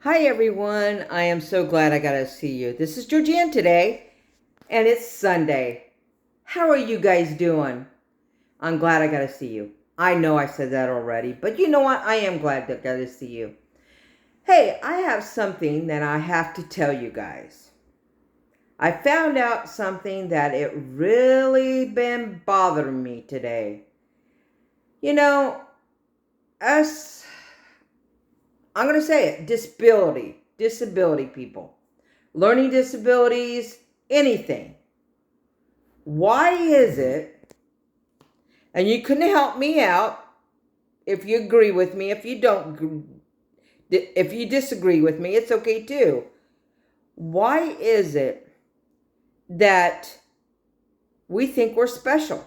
Hi everyone, I am so glad I got to see you. This is Georgianne today, and it's Sunday. How are you guys doing? I'm glad I got to see you. I know I said that already, but you know what? I am glad that I got to see you. Hey, I have something that I have to tell you guys. I found out something that it really been bothering me today. You know, us, I'm going to say it, disability people. Learning disabilities, anything. Why is it, and you couldn't help me out if you agree with me, if you disagree with me, it's okay too. Why is it that we think we're special?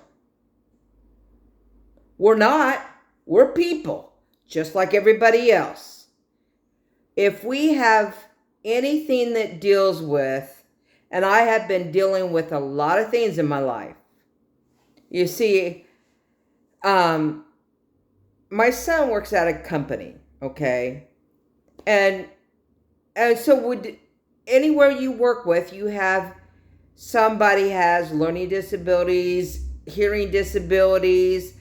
We're not. We're people, just like everybody else. If we have anything that deals with, and I have been dealing with a lot of things in my life. You see, my son works at a company, okay? And so would anywhere you work with, you have somebody has learning disabilities, hearing disabilities,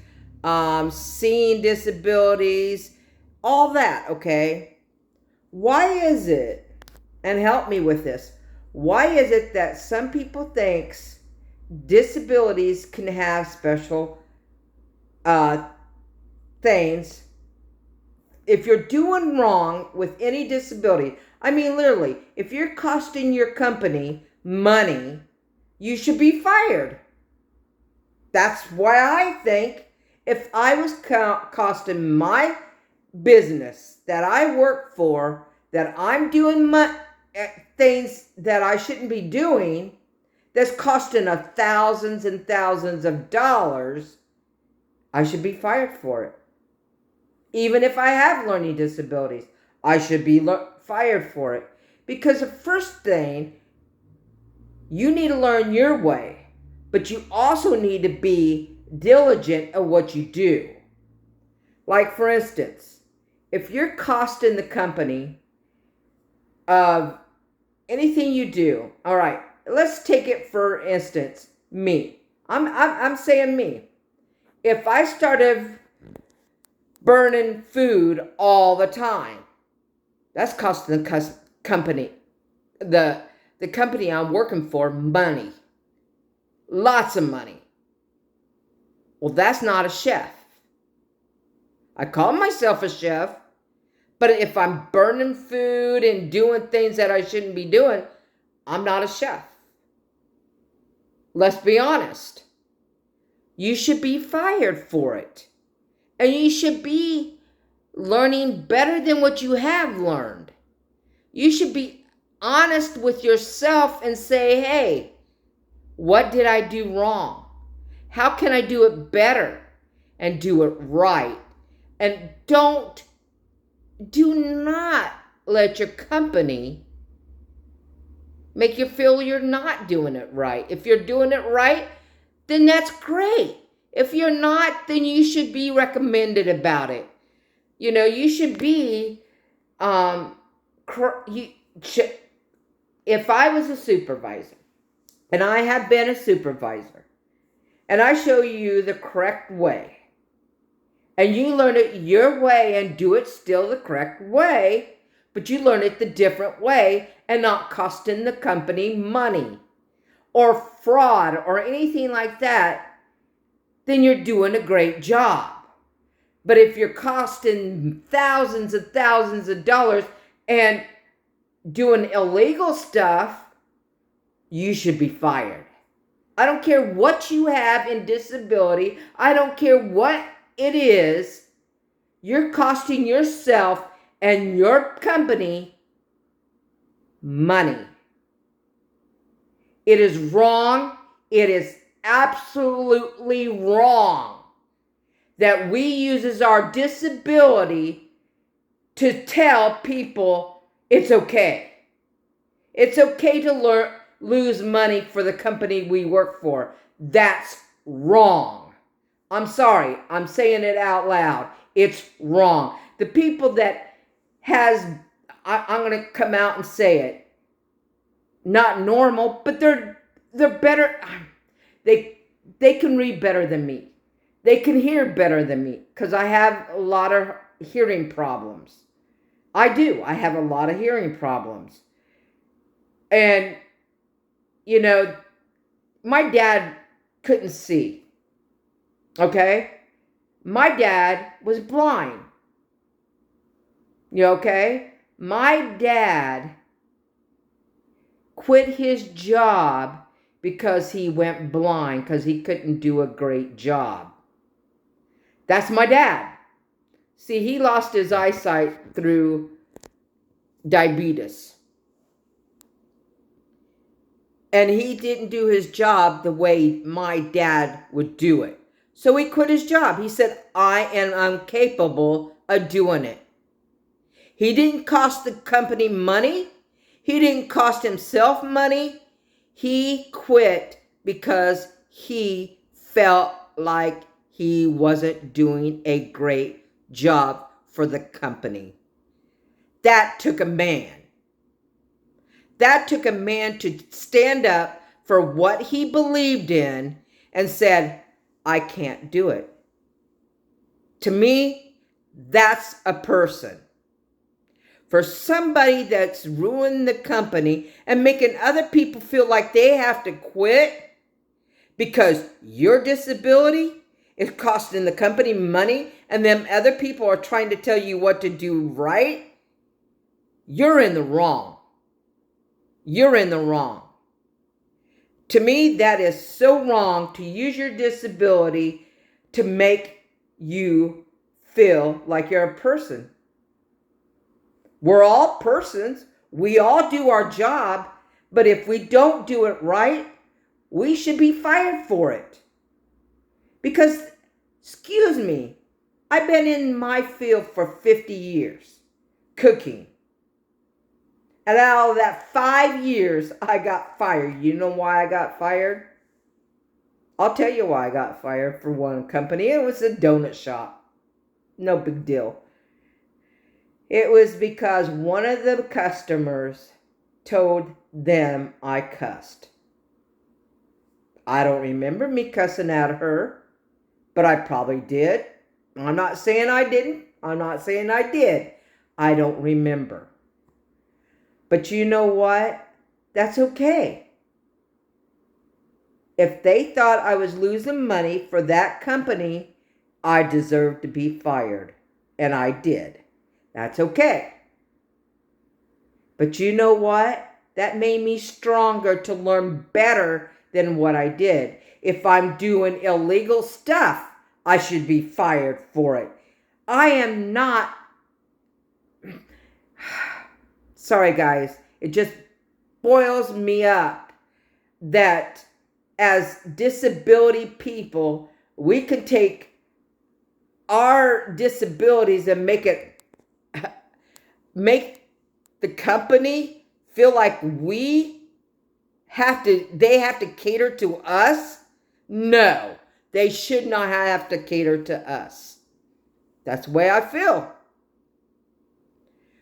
seeing disabilities, all that, okay? Why is it, and help me with this, why is it that some people thinks disabilities can have special things? If you're doing wrong with any disability, I mean, literally, if you're costing your company money, you should be fired. That's why I think if I was costing my business that I work for, that I'm doing things that I shouldn't be doing, that's costing thousands and thousands of dollars, I should be fired for it. Even if I have learning disabilities, I should be fired for it. Because the first thing, you need to learn your way, but you also need to be diligent at what you do. Like, for instance, if you're costing the company of anything you do, all right, let's take it for instance, me. I'm saying me. If I started burning food all the time, that's costing the company, the company I'm working for, money. Lots of money. Well, that's not a chef. I call myself a chef, but if I'm burning food and doing things that I shouldn't be doing, I'm not a chef. Let's be honest. You should be fired for it. And you should be learning better than what you have learned. You should be honest with yourself and say, hey, what did I do wrong? How can I do it better and do it right? And do not let your company make you feel you're not doing it right. If you're doing it right, then that's great. If you're not, then you should be recommended about it. You know, you should be, if I was a supervisor, and I have been a supervisor, and I show you the correct way, and you learn it your way and do it still the correct way, but you learn it the different way and not costing the company money or fraud or anything like that, then you're doing a great job. But if you're costing thousands and thousands of dollars and doing illegal stuff, you should be fired. I don't care what you have in disability. I don't care what it is. You're costing yourself and your company money. It is wrong. It is absolutely wrong that we use our disability to tell people it's okay. It's okay to lose money for the company we work for. That's wrong. I'm sorry. I'm saying it out loud. It's wrong. The people that has I'm going to come out and say it. Not normal, but they're better. They can read better than me. They can hear better than me because I have a lot of hearing problems. I do. I have a lot of hearing problems. And, you know, my dad couldn't see. Okay? My dad was blind. You okay? My dad quit his job because he went blind, because he couldn't do a great job. That's my dad. See, he lost his eyesight through diabetes. And he didn't do his job the way my dad would do it. So he quit his job. He said, I am incapable of doing it. He didn't cost the company money. He didn't cost himself money. He quit because he felt like he wasn't doing a great job for the company. That took a man. That took a man to stand up for what he believed in and said, I can't do it. To me, that's a person. For somebody that's ruined the company and making other people feel like they have to quit because your disability is costing the company money and them other people are trying to tell you what to do right, you're in the wrong. You're in the wrong. To me, that is so wrong to use your disability to make you feel like you're a person. We're all persons. We all do our job. But if we don't do it right, we should be fired for it. Because, excuse me, I've been in my field for 50 years, cooking. And out of that 5 years, I got fired. You know why I got fired? I'll tell you why I got fired for one company. It was a donut shop. No big deal. It was because one of the customers told them I cussed. I don't remember me cussing at her, but I probably did. I'm not saying I didn't. I'm not saying I did. I don't remember. But you know what? That's okay. If they thought I was losing money for that company, I deserved to be fired. And I did. That's okay. But you know what? That made me stronger to learn better than what I did. If I'm doing illegal stuff, I should be fired for it. I am not... Sorry, guys. It just boils me up that as disability people, we can take our disabilities and make the company feel like they have to cater to us. No, they should not have to cater to us. That's the way I feel.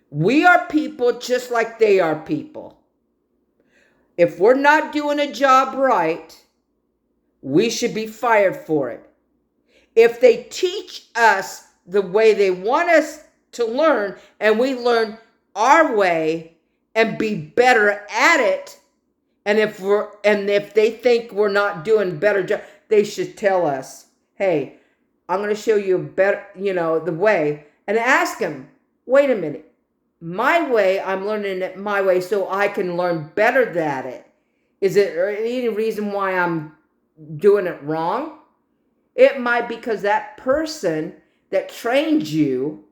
We are people just like they are people. If we're not doing a job right, we should be fired for it. If they teach us the way they want us to learn and we learn our way and be better at it, and if they think we're not doing a better job, they should tell us, hey, I'm going to show you a better, the way, and ask them, wait a minute, my way, I'm learning it my way so I can learn better at it. Is there any reason why I'm doing it wrong? It might be because that person that trained you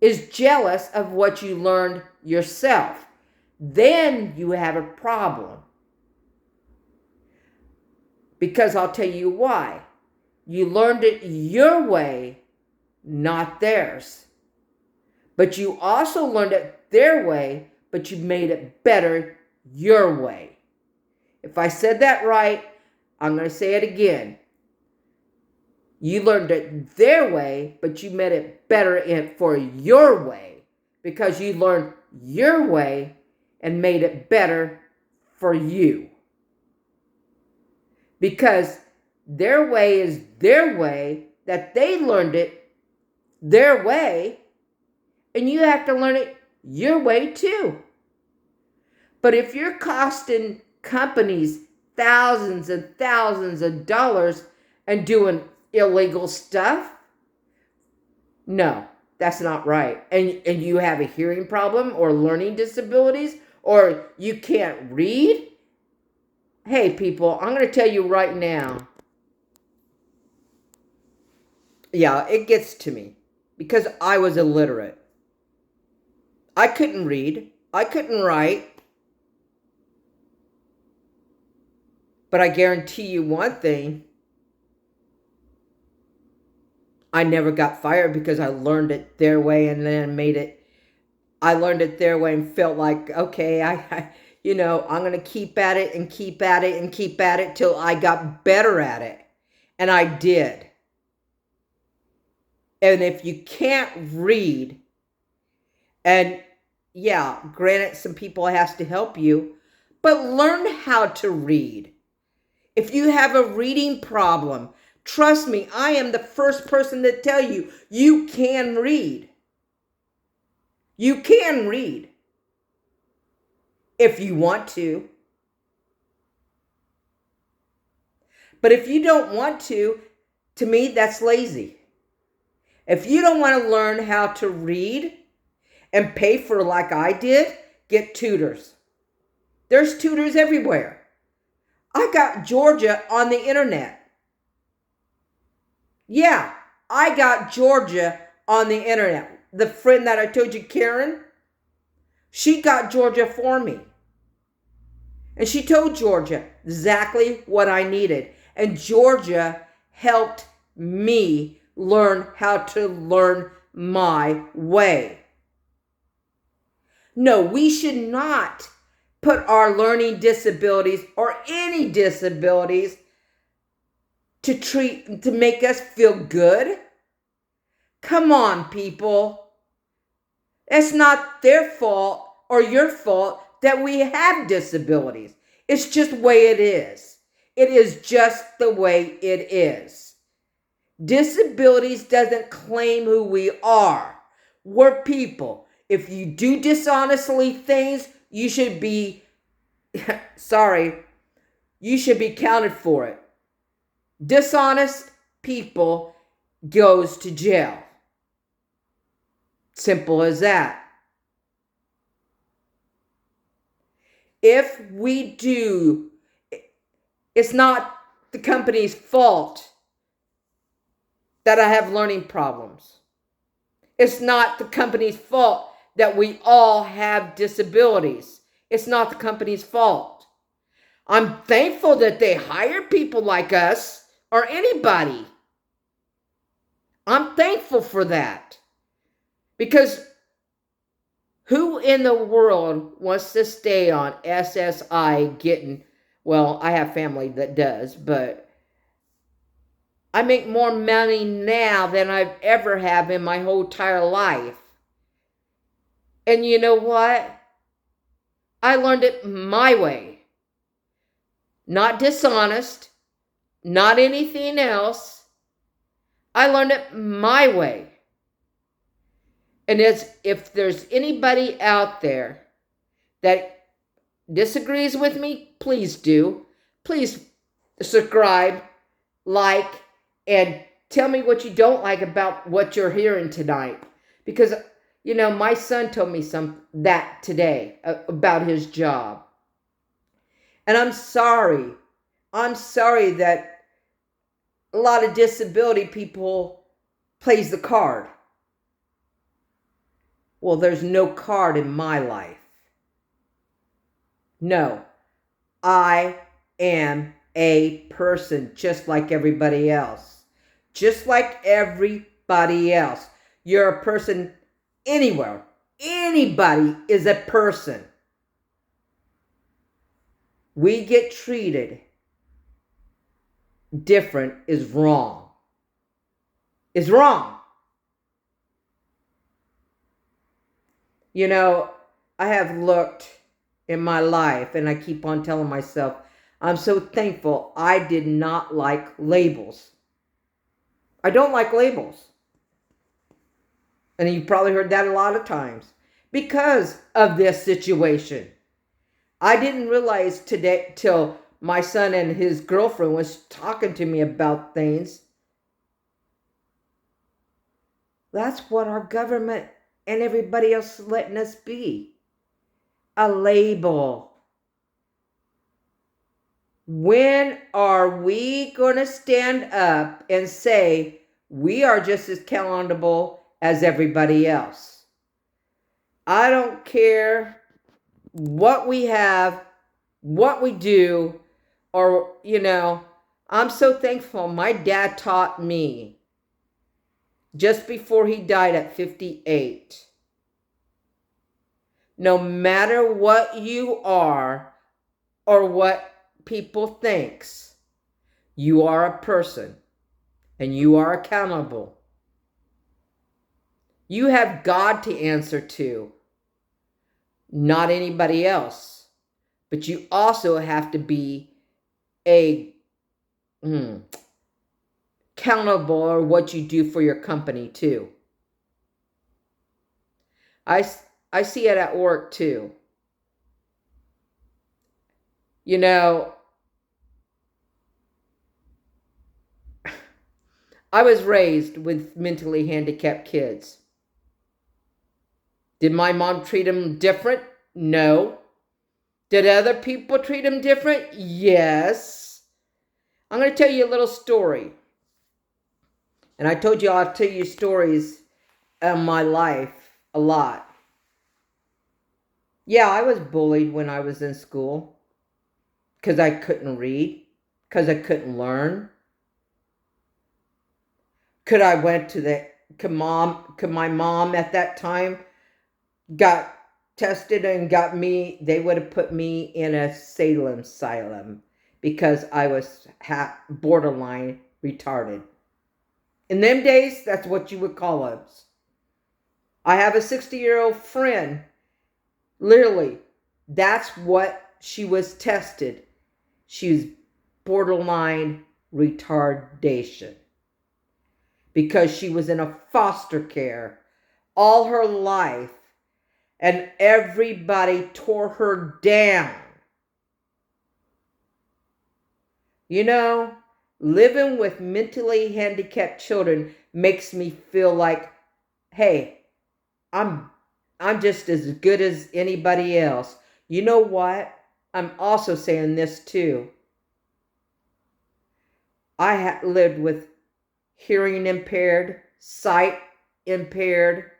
is jealous of what you learned yourself. Then you have a problem. Because I'll tell you why. You learned it your way, not theirs. But you also learned it their way, but you made it better your way. If I said that right, I'm going to say it again. You learned it their way, but you made it better for your way because you learned your way and made it better for you. Because their way is their way, that they learned it their way, and you have to learn it your way too. But if you're costing companies thousands and thousands of dollars and doing illegal stuff, no, that's not right. And you have a hearing problem or learning disabilities or you can't read, hey people, I'm going to tell you right now. Yeah, it gets to me because I was illiterate. I couldn't read. I couldn't write. But I guarantee you one thing. I never got fired because I learned it their way and then I learned it their way and felt like, okay, I'm going to keep at it and keep at it and keep at it till I got better at it. And I did. And if you can't read, and yeah, granted, some people has to help you, but learn how to read. If you have a reading problem, trust me, I am the first person to tell you, you can read. You can read. If you want to. But if you don't want to me, that's lazy. If you don't want to learn how to read and pay for like I did, get tutors. There's tutors everywhere. I got Georgia on the internet. Yeah, I got Georgia on the internet. The friend that I told you, Karen, she got Georgia for me. And she told Georgia exactly what I needed. And Georgia helped me learn how to learn my way. No, we should not put our learning disabilities or any disabilities to make us feel good. Come on, people. It's not their fault or your fault that we have disabilities. It's just the way it is. It is just the way it is. Disabilities doesn't claim who we are. We're people. If you do dishonestly things, you should be, you should be counted for it. Dishonest people goes to jail. Simple as that. If we do, it's not the company's fault that I have learning problems. It's not the company's fault that we all have disabilities. It's not the company's fault. I'm thankful that they hire people like us or anybody. I'm thankful for that. Because who in the world wants to stay on SSI getting, well, I have family that does, but I make more money now than I've ever have in my whole entire life. And you know what? I learned it my way. Not dishonest, not anything else. I learned it my way. And if there's anybody out there that disagrees with me, please do. Please subscribe, like, and tell me what you don't like about what you're hearing tonight. Because, my son told me that today about his job. And I'm sorry. I'm sorry that a lot of disability people plays the card. Well, there's no card in my life. No, I am a person just like everybody else. Just like everybody else. You're a person anywhere. Anybody is a person. We get treated different is wrong. Is wrong. I have looked in my life, and I keep on telling myself, I'm so thankful I did not like labels. I don't like labels. And you've probably heard that a lot of times because of this situation. I didn't realize today till my son and his girlfriend was talking to me about things. That's what our government and everybody else is letting us be. A label. When are we going to stand up and say we are just as accountable as everybody else? I don't care what we have, what we do, or, I'm so thankful my dad taught me just before he died at 58. No matter what you are or what people thinks, you are a person and you are accountable. You have God to answer to, not anybody else. But you also have to be accountable for what you do for your company too. I see it at work too. I was raised with mentally handicapped kids. Did my mom treat them different? No. Did other people treat them different? Yes. I'm going to tell you a little story. And I told you I'll tell you stories of my life a lot. Yeah, I was bullied when I was in school because I couldn't read, because I couldn't learn. Could my mom at that time got tested and got me, they would have put me in a Salem asylum because I was borderline retarded. In them days, that's what you would call us. I have a 60-year-old friend. Literally, that's what she was tested. She was borderline retardation because she was in a foster care all her life and everybody tore her down. Living with mentally handicapped children makes me feel like, hey, I'm just as good as anybody else. You know what? I'm also saying this too. I lived with hearing impaired, sight impaired,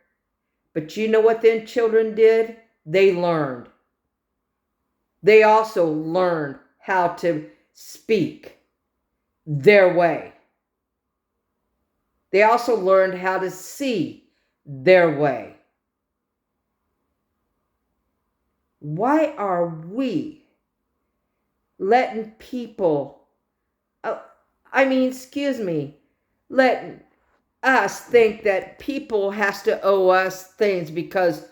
but you know what them children did? They learned. They also learned how to speak their way. They also learned how to see their way. Why are we letting people, letting us think that people has to owe us things because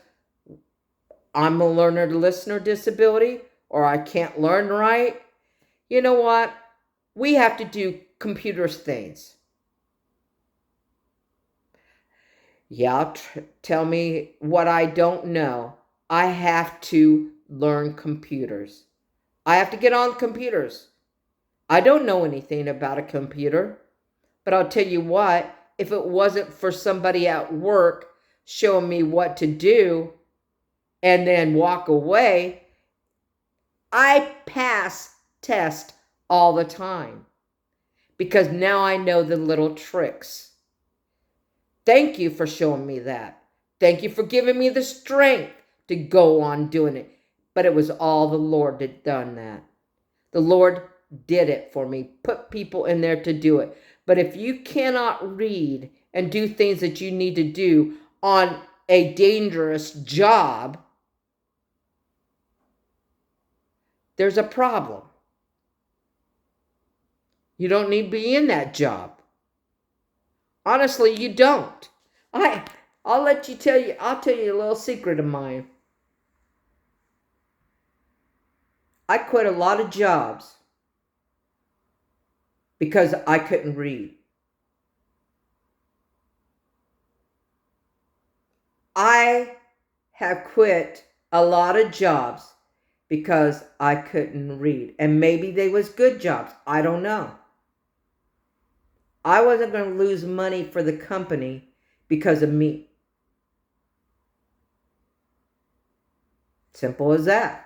I'm a learner listener disability or I can't learn right? You know what? We have to do computers things. Yeah, tell me what I don't know. I have to learn computers. I have to get on computers. I don't know anything about a computer, but I'll tell you what, if it wasn't for somebody at work showing me what to do and then walk away, I pass tests all the time because now I know the little tricks. Thank you for showing me that. Thank you for giving me the strength to go on doing it. But it was all the Lord that done that. The Lord did it for me, put people in there to do it. But if you cannot read and do things that you need to do on a dangerous job, there's a problem. You don't need to be in that job. Honestly, you don't. I'll tell you a little secret of mine. I quit a lot of jobs because I couldn't read. I have quit a lot of jobs because I couldn't read. And maybe they was good jobs. I don't know. I wasn't going to lose money for the company because of me. Simple as that.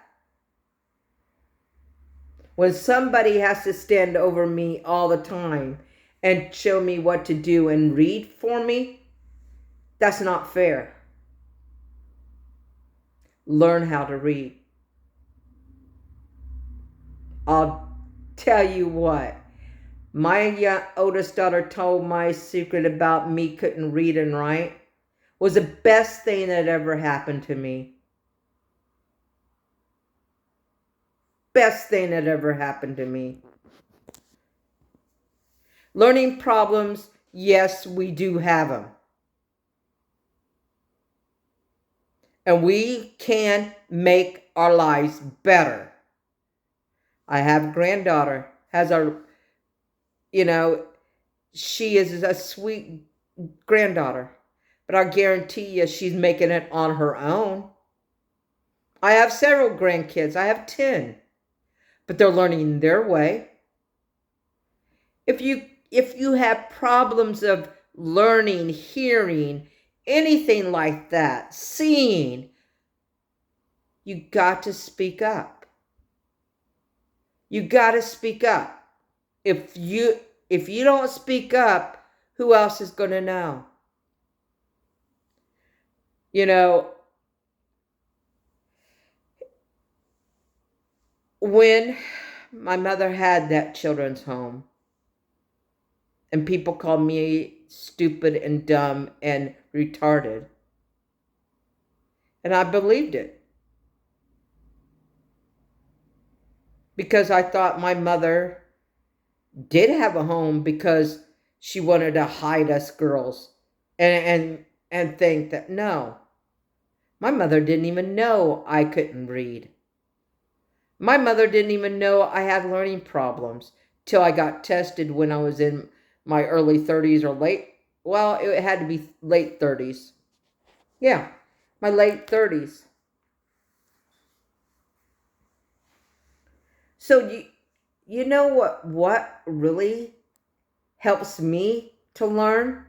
When somebody has to stand over me all the time and show me what to do and read for me, that's not fair. Learn how to read. I'll tell you what. My oldest daughter told my secret about me couldn't read and write was the best thing that ever happened to me. Best thing that ever happened to me. Learning problems, yes, we do have them. And we can make our lives better. I have a granddaughter, she is a sweet granddaughter. But I guarantee you she's making it on her own. I have several grandkids. I have 10. But they're learning their way. If you have problems of learning, hearing, anything like that, seeing, you got to speak up. You got to speak up. If you don't speak up, who else is going to know? When my mother had that children's home, and people called me stupid and dumb and retarded, and I believed it. Because I thought my mother did have a home because she wanted to hide us girls and think that no. My mother didn't even know I couldn't read. My mother didn't even know I had learning problems till I got tested when I was in my early 30s or it had to be late 30s. Yeah, my late 30s. So you know what really helps me to learn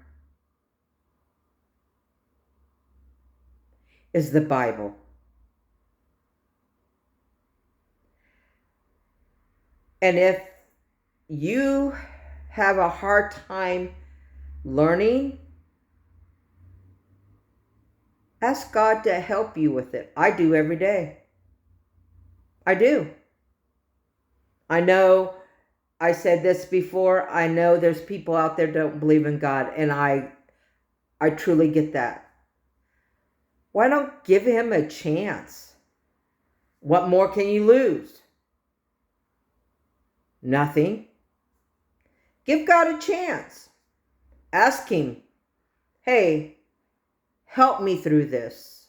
is the Bible. And if you have a hard time learning, ask God to help you with it. I do every day. I do. I know I said this before. I know there's people out there that don't believe in God, and I truly get that. Why don't give him a chance? What more can you lose? Nothing. Give God a chance. Ask him, hey, help me through this.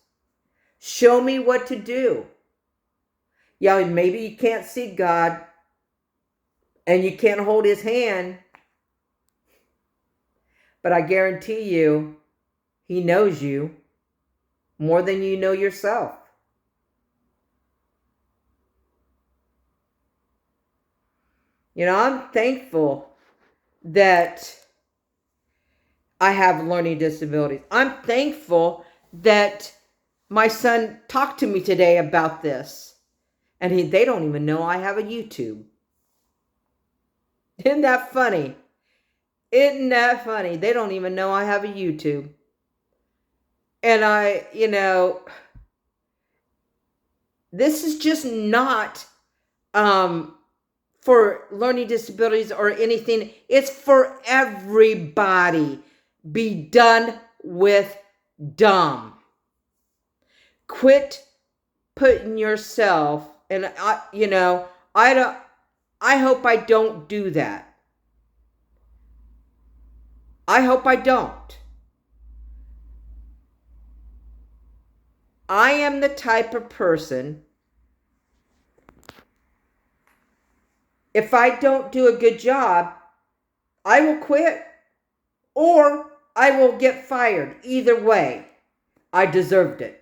Show me what to do. Yeah, maybe you can't see God and you can't hold his hand, but I guarantee you, he knows you more than you know yourself. I'm thankful that I have learning disabilities. I'm thankful that my son talked to me today about this. And they don't even know I have a YouTube. Isn't that funny? Isn't that funny? They don't even know I have a YouTube. And this is just not for learning disabilities or anything. It's for everybody. Be done with dumb. Quit putting yourself, and I hope I don't do that. I hope I don't. I am the type of person If I don't do a good job, I will quit or I will get fired. Either way, I deserved it.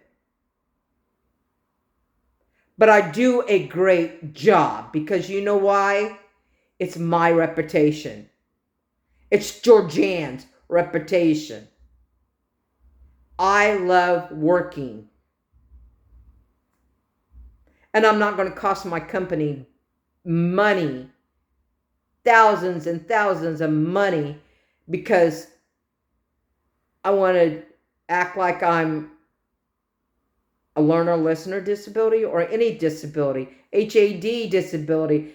But I do a great job because you know why? It's my reputation. It's Georgianne's reputation. I love working. And I'm not going to cost my company money, thousands and thousands of money, because I want to act like I'm a learner listener disability or any disability, HAD disability,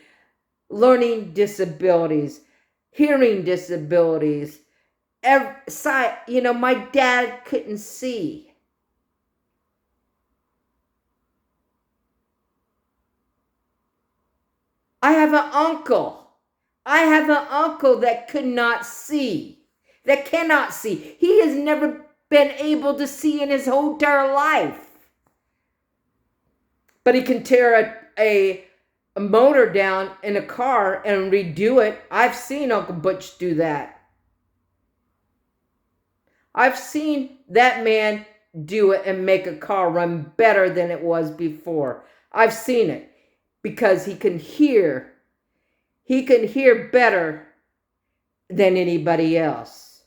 learning disabilities, hearing disabilities, sight. My dad couldn't see. I have an uncle. That could not see, that cannot see. He has never been able to see in his whole entire life. But he can tear a motor down in a car and redo it. I've seen Uncle Butch do that. I've seen that man do it and make a car run better than it was before. I've seen it because he can hear. He can hear better than anybody else.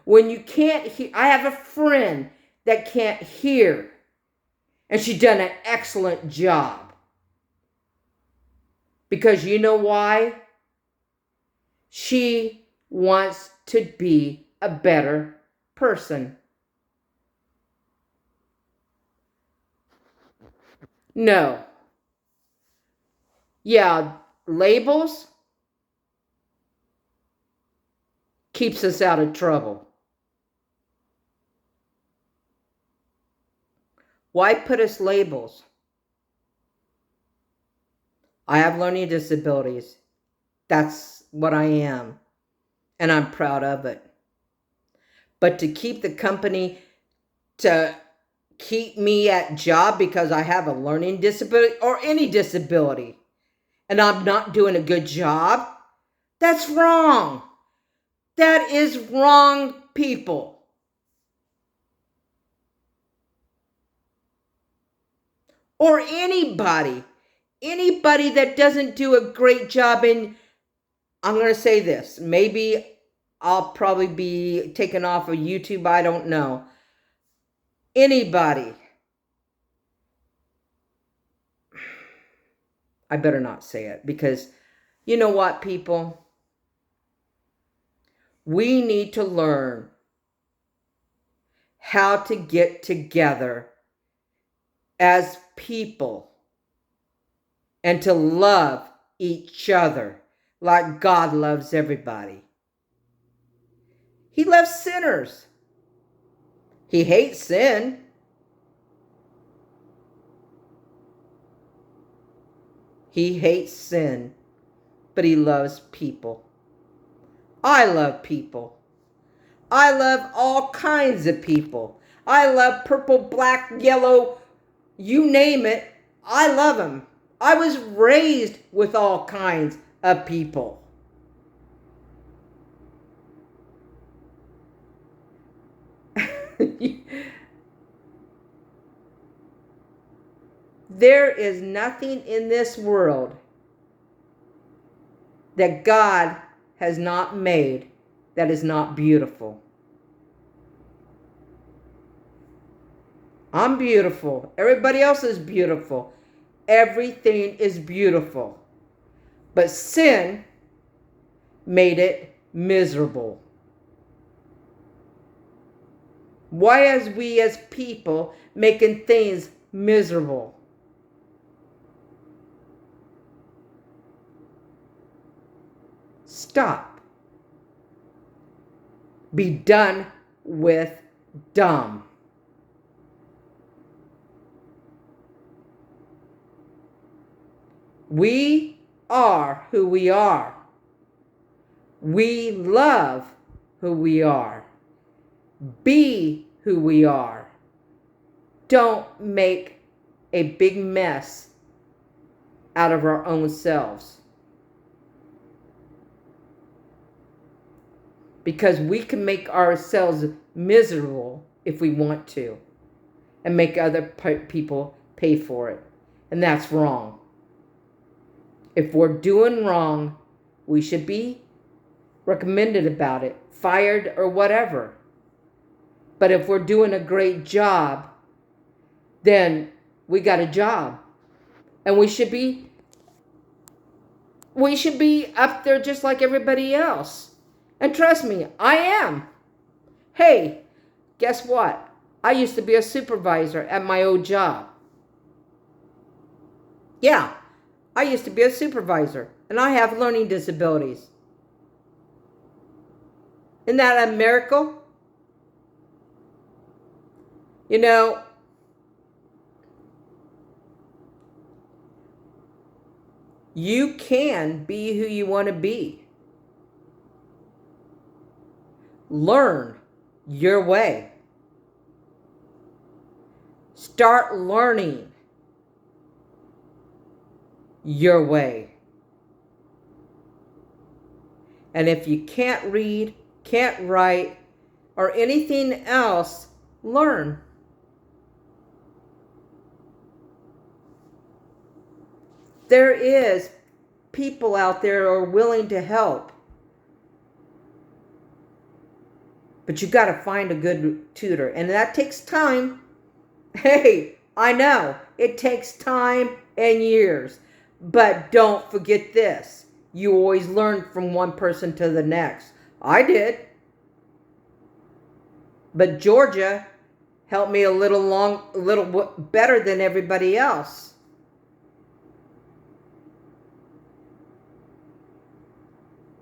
When you can't hear, I have a friend that can't hear, and she done an excellent job. Because you know why? She wants to be a better person. No. Yeah, labels keeps us out of trouble. Why put us labels? I have learning disabilities. That's what I am. And I'm proud of it. But to keep the company, to keep me at job because I have a learning disability or any disability, and I'm not doing a good job, that's wrong. That is wrong, people. Or anybody that doesn't do a great job in, I'm going to say this, maybe I'll probably be taken off of YouTube, I don't know. Anybody, I better not say it, because you know what, people? We need to learn how to get together as people and to love each other like God loves everybody. He loves sinners. He hates sin. He hates sin, but he loves people. I love people. I love all kinds of people. I love purple, black, yellow, you name it. I love them. I was raised with all kinds of people. There is nothing in this world that God has not made that is not beautiful. I'm beautiful. Everybody else is beautiful. Everything is beautiful. But sin made it miserable. Why are we as people making things miserable? Stop. Be done with dumb. We are who we are. We love who we are. Be who we are. Don't make a big mess out of our own selves. because we can make ourselves miserable if we want to and make other people pay for it. And that's wrong. If we're doing wrong, we should be recommended about it, fired, or whatever. But if we're doing a great job, then we got a job. And we should be up there just like everybody else. And trust me, I am. Hey, guess what? I used to be a supervisor at my old job. Yeah, I used to be a supervisor, and I have learning disabilities. Isn't that a miracle? You know, you can be who you want to be. Learn your way. Start learning your way. And if you can't read, can't write, or anything else, learn. There is people out there who are willing to help. But you got to find a good tutor. And that takes time. Hey, I know. It takes time and years. But don't forget this. You always learn from one person to the next. I did. But Georgia helped me a little better than everybody else.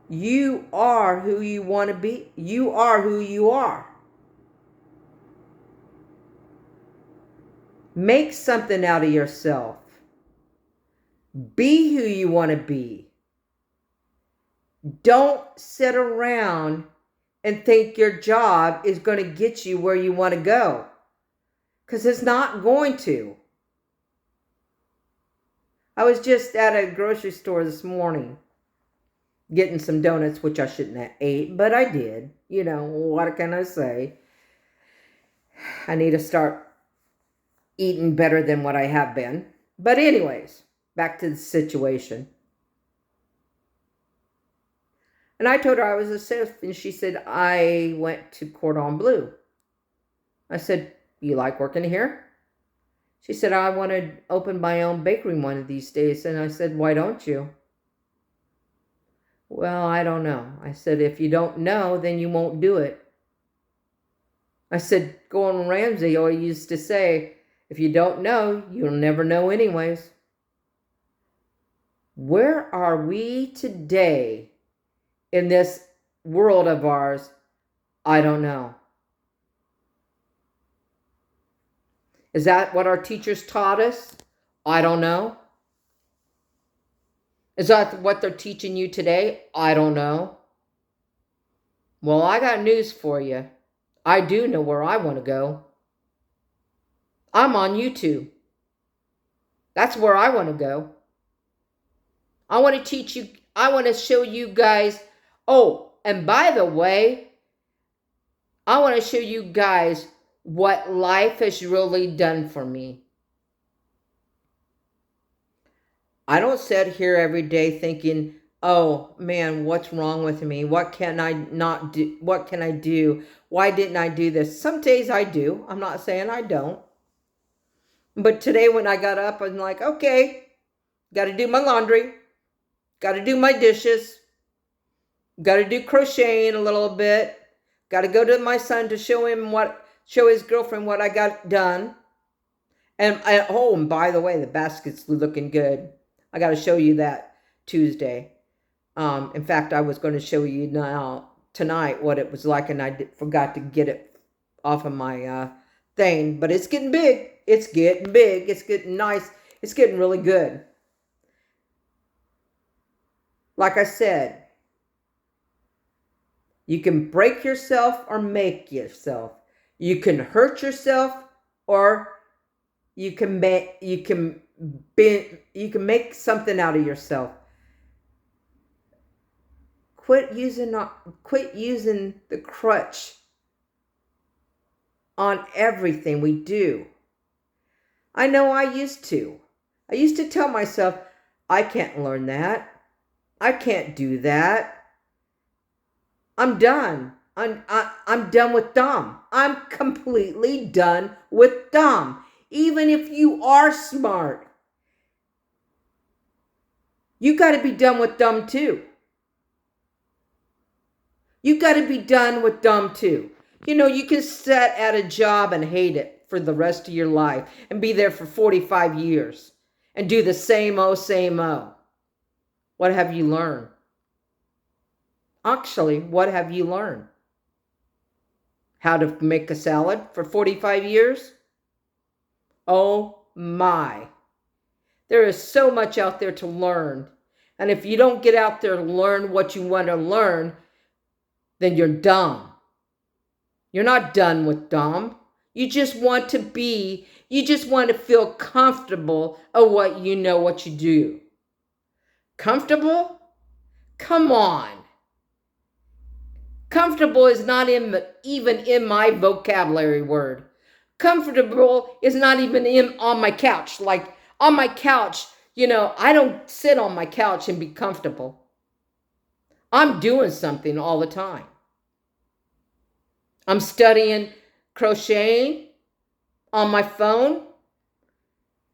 You are who you want to be. You are who you are. Make something out of yourself. Be who you want to be. Don't sit around and think your job is going to get you where you want to go. Because it's not going to. I was just at a grocery store this morning getting some donuts, which I shouldn't have ate, but I did. You know, what can I say? I need to start eating better than what I have been. But anyways, back to the situation. And I told her I was a salesman, and she said, I went to Cordon Bleu. I said, you like working here? She said, I want to open my own bakery one of these days. And I said, why don't you? Well, I don't know. I said, if you don't know, then you won't do it. I said, Gordon Ramsay always used to say, if you don't know, you'll never know anyways. Where are we today in this world of ours? I don't know. Is that what our teachers taught us? I don't know. Is that what they're teaching you today? I don't know. Well, I got news for you. I do know where I want to go. I'm on YouTube. That's where I want to go. I want to teach you. I want to show you guys. Oh, and by the way, I want to show you guys what life has really done for me. I don't sit here every day thinking, oh man, what's wrong with me? What can I not do? What can I do? Why didn't I do this? Some days I do. I'm not saying I don't. But today when I got up, I'm like, okay, got to do my laundry. Got to do my dishes. Got to do crocheting a little bit. Got to go to my son to show his girlfriend what I got done. And by the way, the basket's looking good. I got to show you that Tuesday. In fact, I was going to show you tonight what it was like, and I forgot to get it off of my thing. But it's getting big. It's getting big. It's getting nice. It's getting really good. Like I said, you can break yourself or make yourself. You can hurt yourself or you can make something out of yourself. Quit using the crutch on everything we do. I know I used to. I used to tell myself, I can't learn that. I can't do that. I'm done. I'm done with dumb. I'm completely done with dumb. Even if you are smart, you got to be done with dumb too. You got to be done with dumb too. You know, you can sit at a job and hate it for the rest of your life and be there for 45 years and do the same old, same old. What have you learned? Actually, what have you learned? How to make a salad for 45 years? Oh my. There is so much out there to learn. And if you don't get out there and learn what you want to learn, then you're dumb. You're not done with dumb. You just want to feel comfortable of what you do. Comfortable? Come on. Comfortable is not even in my vocabulary word. Comfortable is not even on my couch. Like on my couch, I don't sit on my couch and be comfortable. I'm doing something all the time. I'm studying crocheting on my phone,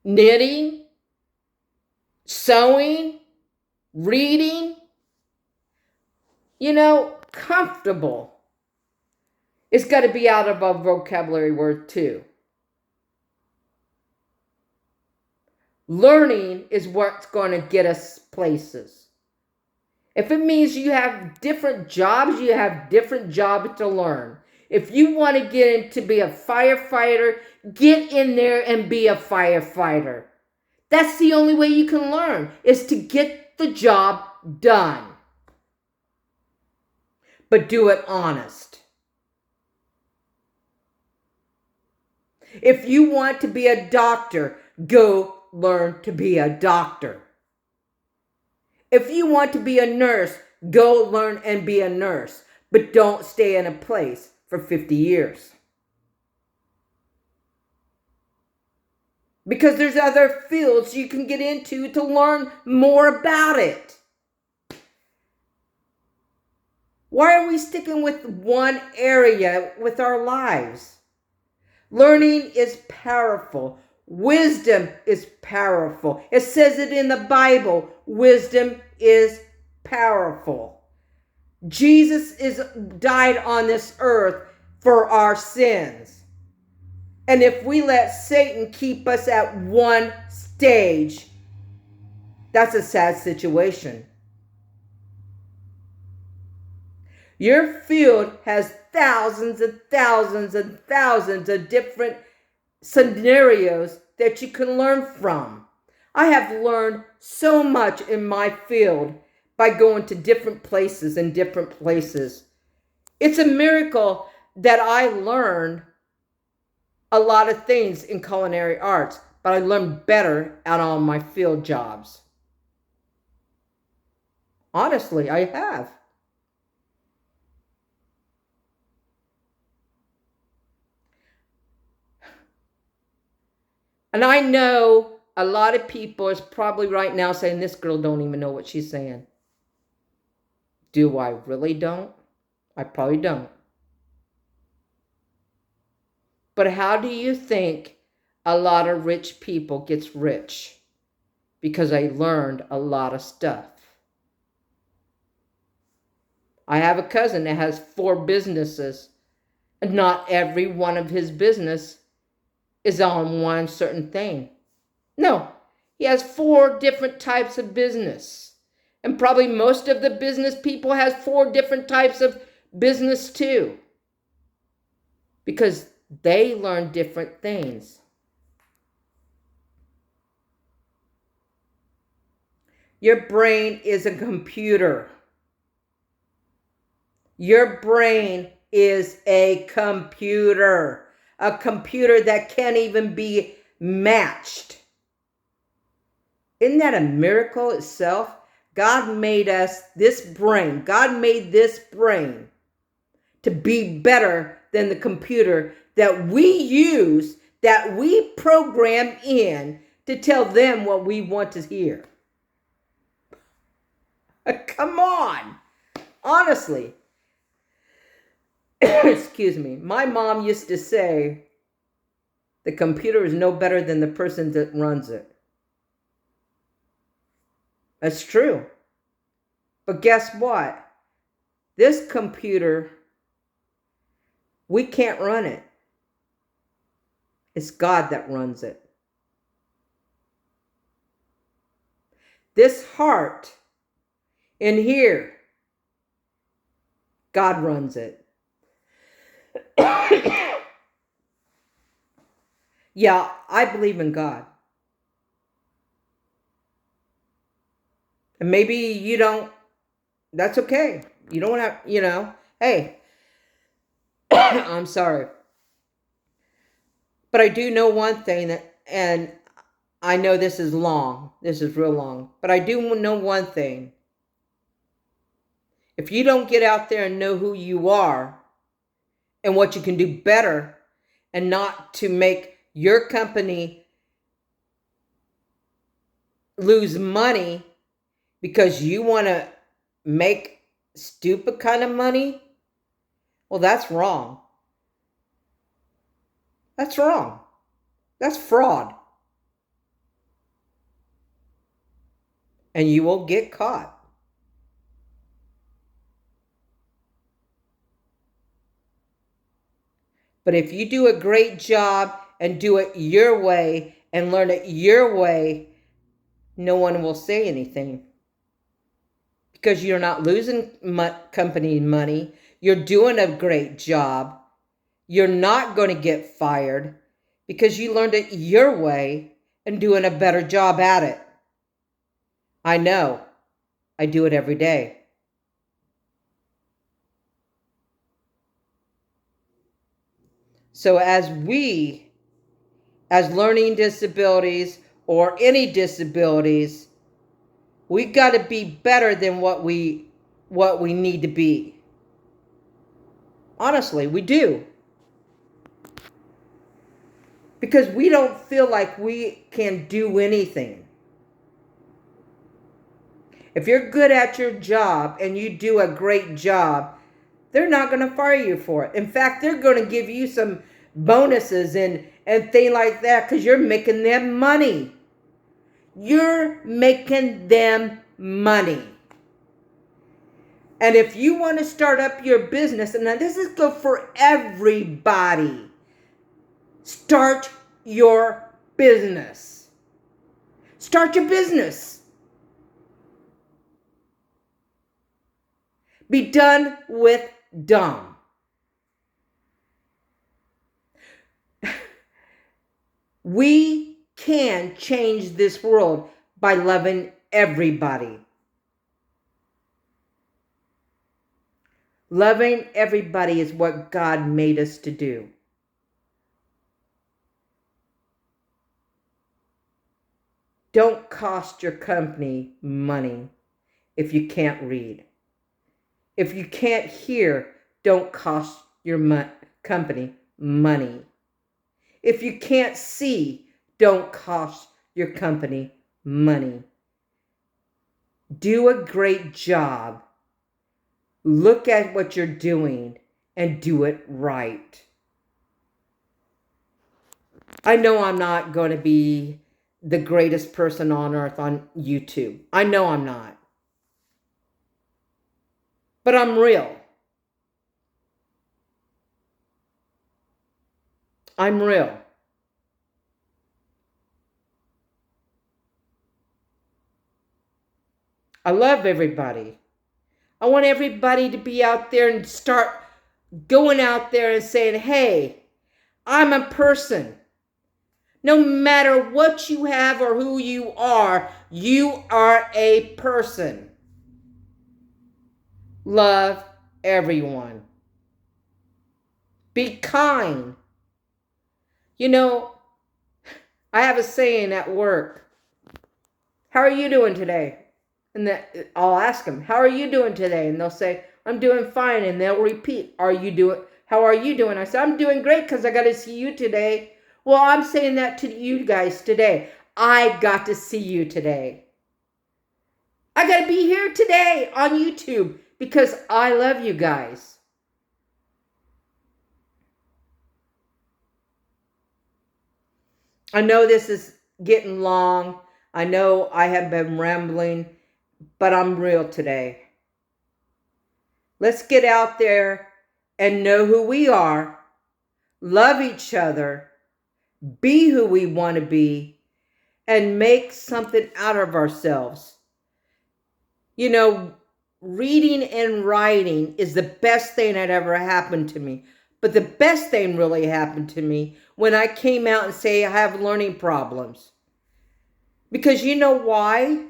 knitting, sewing, reading. Comfortable. It's got to be out of a vocabulary word too. Learning is what's going to get us places. If it means you have different jobs, you have different jobs to learn. If you want to get in to be a firefighter, get in there and be a firefighter. That's the only way you can learn, is to get the job done. But do it honest. If you want to be a doctor, go learn to be a doctor. If you want to be a nurse, go learn and be a nurse. But don't stay in a place for 50 years. Because there's other fields you can get into to learn more about it. Why are we sticking with one area with our lives? Learning is powerful. Wisdom is powerful. It says it in the Bible. Wisdom is powerful. Jesus died on this earth for our sins. And if we let Satan keep us at one stage, that's a sad situation. Your field has thousands and thousands and thousands of different scenarios that you can learn from. I have learned so much in my field by going to different places and different places. It's a miracle that I learned a lot of things in culinary arts, but I learned better out on my field jobs. Honestly, I have. And I know a lot of people is probably right now saying, this girl don't even know what she's saying. Do I really don't? I probably don't. But how do you think a lot of rich people gets rich? Because I learned a lot of stuff. I have a cousin that has 4 businesses, and not every one of his business is on one certain thing. No, he has 4 different types of business. And probably most of the business people has 4 different types of business too. Because they learn different things. Your brain is a computer. Your brain is a computer that can't even be matched. Isn't that a miracle itself? God made us this brain. God made this brain to be better than the computer that we use, that we program in to tell them what we want to hear. Come on. Honestly. Excuse me. My mom used to say, the computer is no better than the person that runs it. That's true. But guess what? This computer, we can't run it. It's God that runs it. This heart in here, God runs it. Yeah, I believe in God. And maybe you don't. That's okay. You don't have, hey, I'm sorry. But I do know one thing and I know this is long. This is real long. But I do know one thing. If you don't get out there and know who you are and what you can do better and not to make your company lose money because you want to make stupid kind of money, well, that's wrong. That's wrong. That's fraud. And you will get caught. But if you do a great job and do it your way and learn it your way, no one will say anything. Because you're not losing company money. You're doing a great job. You're not going to get fired because you learned it your way and doing a better job at it. I know. I do it every day. So as learning disabilities or any disabilities, we got to be better than what we need to be. Honestly, we do. Because we don't feel like we can do anything. If you're good at your job and you do a great job, they're not going to fire you for it. In fact, they're going to give you some bonuses and things like that because you're making them money. You're making them money. And if you want to start up your business, and now this is good for everybody, start your business. Start your business. Be done with dumb. We can change this world by loving everybody. Loving everybody is what God made us to do. Don't cost your company money if you can't read. If you can't hear, don't cost your company money. If you can't see, don't cost your company money. Do a great job. Look at what you're doing and do it right. I know I'm not going to be the greatest person on earth on YouTube. I know I'm not. But I'm real. I'm real. I love everybody. I want everybody to be out there and start going out there and saying, hey, I'm a person. No matter what you have or who you are a person. Love everyone. Be kind. You know, I have a saying at work. How are you doing today? And that I'll ask them, how are you doing today? And they'll say, I'm doing fine. And they'll repeat, how are you doing? I said, I'm doing great because I got to see you today. Well, I'm saying that to you guys today. I got to see you today. I got to be here today on YouTube because I love you guys. I know this is getting long. I know I have been rambling, but I'm real today. Let's get out there and know who we are, love each other, be who we want to be, and make something out of ourselves. You know, reading and writing is the best thing that ever happened to me. But the best thing really happened to me when I came out and say I have learning problems. Because you know why?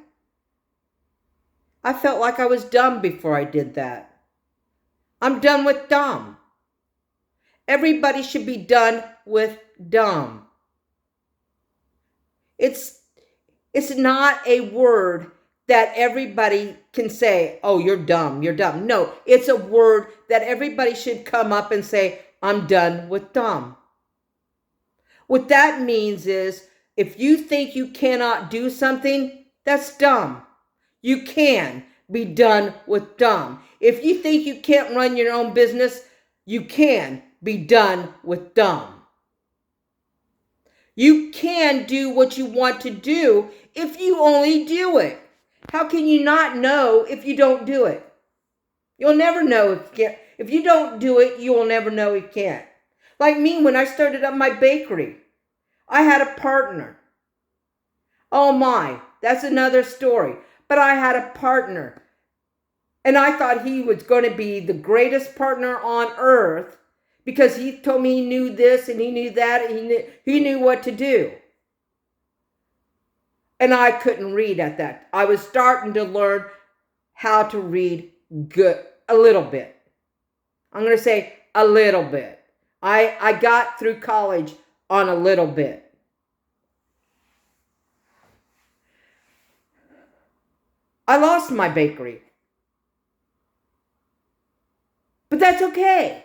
I felt like I was dumb before I did that. I'm done with dumb. Everybody should be done with dumb. It's not a word that everybody can say, oh, you're dumb, you're dumb. No, it's a word that everybody should come up and say, I'm done with dumb. What that means is, if you think you cannot do something, that's dumb. You can be done with dumb. If you think you can't run your own business, you can be done with dumb. You can do what you want to do if you only do it. How can you not know if you don't do it? You'll never know if you can't. If you don't do it, you will never know you can't. Like me, when I started up my bakery, I had a partner. Oh my, that's another story. But I had a partner. And I thought he was going to be the greatest partner on earth because he told me he knew this and he knew that and he knew what to do. And I couldn't read at that. I was starting to learn how to read good, a little bit. I'm going to say a little bit. I got through college on a little bit. I lost my bakery. But that's okay.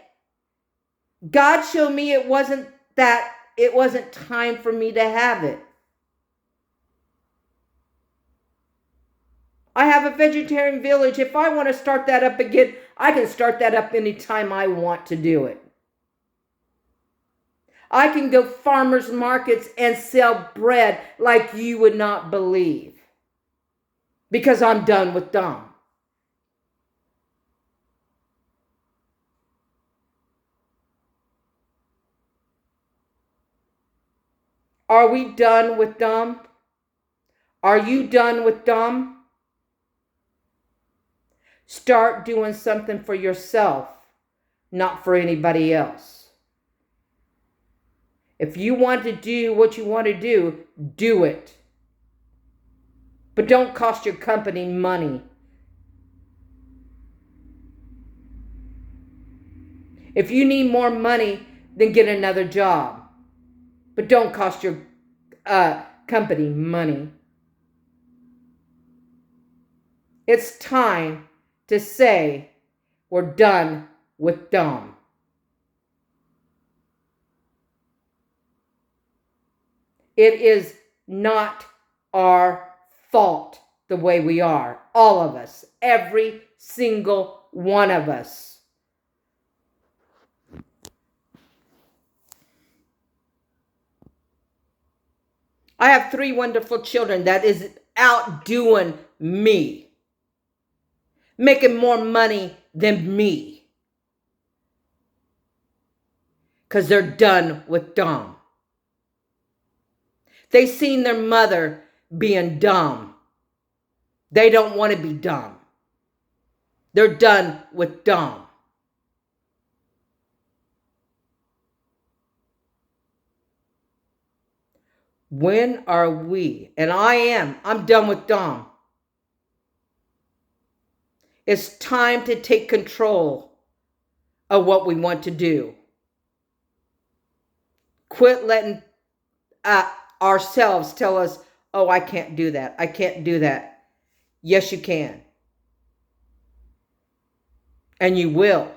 God showed me it wasn't time for me to have it. I have a vegetarian village. If I want to start that up again, I can start that up anytime I want to do it. I can go farmers markets and sell bread like you would not believe. Because I'm done with dumb. Are we done with dumb? Are you done with dumb? Start doing something for yourself, not for anybody else. If you want to do what you want to do it. But don't cost your company money. If you need more money, then get another job. But don't cost your company money. It's time to say we're done with dumb. It is not our fault the way we are. All of us. Every single one of us. I have 3 wonderful children that is outdoing me. Making more money than me. Because they're done with dumb. They seen their mother being dumb. They don't want to be dumb. They're done with dumb. When are we? And I'm done with dumb. It's time to take control of what we want to do. Quit letting ourselves tell us, oh, I can't do that. I can't do that. Yes, you can. And you will.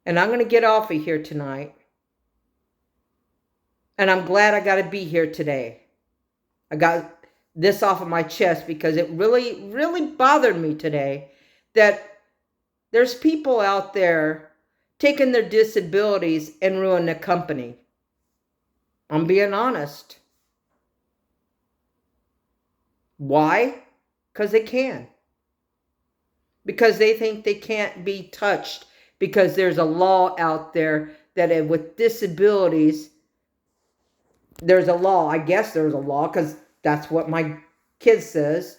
And I'm going to get off of here tonight. And I'm glad I got to be here today. I got this off of my chest because it really, really bothered me today that there's people out there taking their disabilities and ruin the company. I'm being honest. Why? Because they can. Because they think they can't be touched. Because there's a law out there that with disabilities, there's a law. I guess there's a law because that's what my kid says.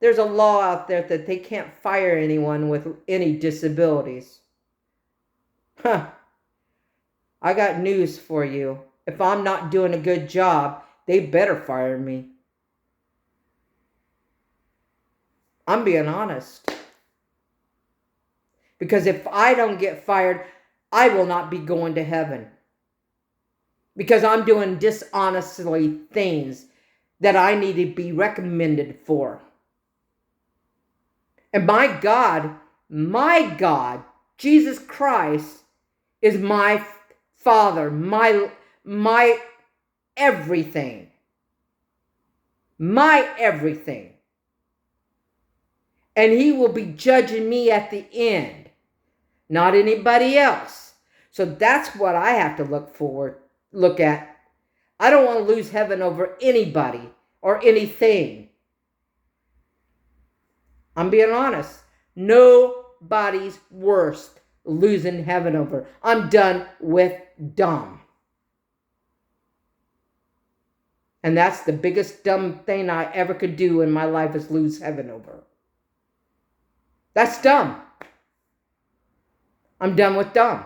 There's a law out there that they can't fire anyone with any disabilities. Huh. I got news for you. If I'm not doing a good job, they better fire me. I'm being honest. Because if I don't get fired, I will not be going to heaven. Because I'm doing dishonestly things that I need to be recommended for. And my God, Jesus Christ is my Father, my everything. My everything. And he will be judging me at the end, not anybody else. So that's what I have to look at. I don't want to lose heaven over anybody or anything. I'm being honest. Nobody's worst losing heaven over. I'm done with dumb. And that's the biggest dumb thing I ever could do in my life is lose heaven over. That's dumb. I'm done with dumb.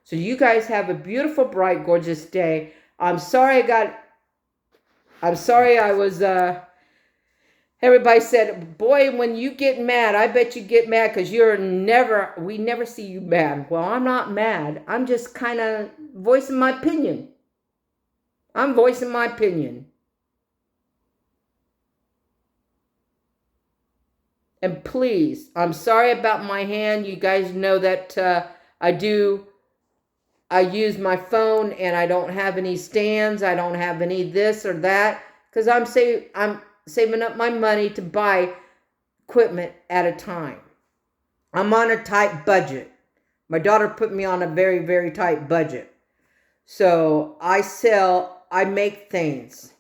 So you guys have a beautiful, bright, gorgeous day. I'm sorry I was, everybody said, boy, when you get mad, I bet you get mad because we never see you mad. Well, I'm not mad. I'm just kind of voicing my opinion. I'm voicing my opinion. And please, I'm sorry about my hand. You guys know that I use my phone and I don't have any stands. I don't have any this or that because I'm saving up my money to buy equipment at a time. I'm on a tight budget. My daughter put me on a very, very tight budget. So I make things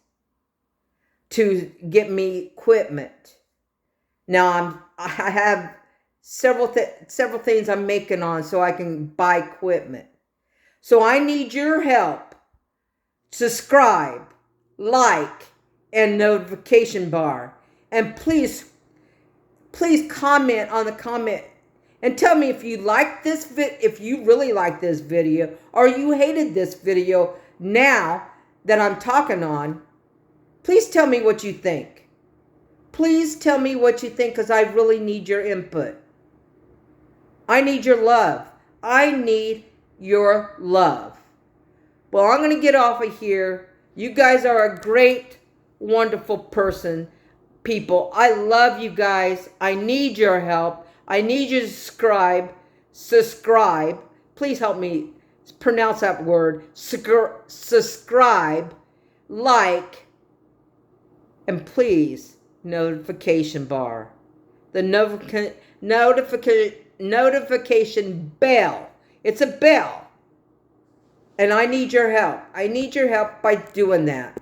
to get me equipment. Now I have several things I'm making on so I can buy equipment. So I need your help. Subscribe, like, and notification bar. And please comment on the comment and tell me if you like this if you really like this video or you hated this video now that I'm talking on. Please tell me what you think. Please tell me what you think because I really need your input. I need your love. I need your love. Well, I'm going to get off of here. You guys are a great, wonderful people. I love you guys. I need your help. I need you to subscribe. Please help me pronounce that word. Subscribe, like, and please, notification bar. The notification bell. It's a bell. And I need your help. I need your help by doing that.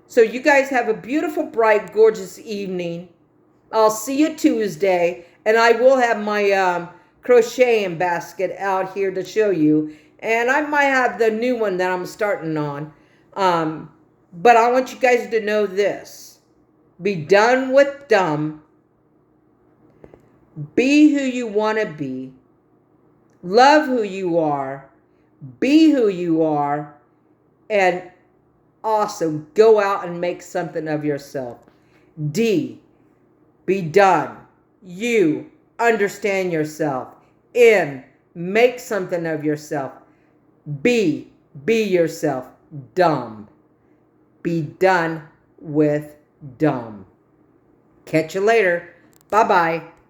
So you guys have a beautiful, bright, gorgeous evening. I'll see you Tuesday. And I will have my crocheting basket out here to show you. And I might have the new one that I'm starting on. But I want you guys to know this. Be done with dumb. Be who you want to be. Love who you are. Be who you are. And also go out and make something of yourself. D. Be done. U. understand yourself. N, make something of yourself. B, be yourself. Dumb. Be done with dumb. Catch you later. Bye-bye.